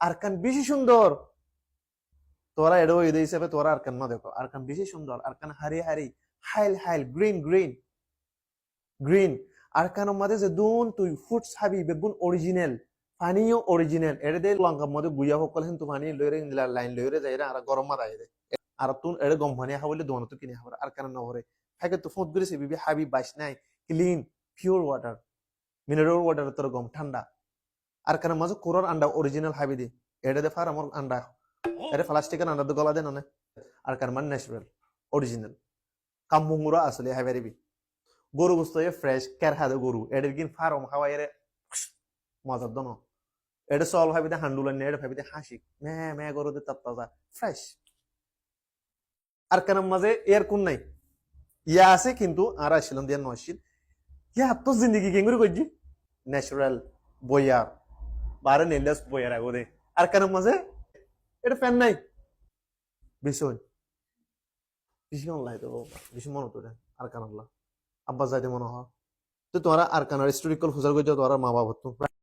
আরকান বেশি সুন্দর। তোরা এডো এই হিসাবে তোরা আরকান না দেখো, আরকান বেশি সুন্দর, আরকান হারি হারি, Hail Hail, green green green. আরকানের মাঝে যে দুন তুই ফুড সাবি বেগুন অরিজিনাল, পানিও অরিজিনাল। এড়ে দে লঙ্কার মধ্যে গুইয়া সকল কিন্তু পানি লইরে লাইন লইরে যায় আর গরম মারাই দে। আর তুন এড়ে গম পানি খাবলে দোনো তো কিনে খাবার আর কান নহরে। থাকে তো ফুট গরেছে বিবি হাবি বাইস নাই, clean pure water, mineral water তোর গম ঠান্ডা। আর কান মাঝে কোরর আন্ডা অরিজিনাল হাবি দে। এড়ে দে ফার আমার আন্ডা, এড়ে প্লাস্টিকের আন্ডা তো গলা দে ননে। আর কান মান ন্যাচারাল অরিজিনাল কামবুঙ্গুরা আসলে হাবিরিবি। গরু গোস্ত ফ্রেশ কের হাদে গরু এদের কিন ফার্ম খাওয়াই এর মজার দনো। এটা চল ভাবিতে হান্ডুলান নিয়ে এটা ভাবিতে হাসি মে মে গরুতে তাজা ফ্রেশ। আর কেন মাঝে এর কোন নাই ইয়া আছে কিন্তু আর আসছিলাম দিয়া নয়শিল ইয়া তো জিন্দগি কেঙ্গুরি করছি ন্যাচারাল বইয়ার বারে নেলাস বইয়ার আগরে। আর কেন মাঝে এটা ফ্যান নাই ভীষণ ভীষণ লাই তো ভীষণ মনে তো আর কানাল্লা আব্বা যাইতে মনে হয় তো তোরা আর কানার স্টোরি কল খুঁজার করছো তোরা মা বাবা তো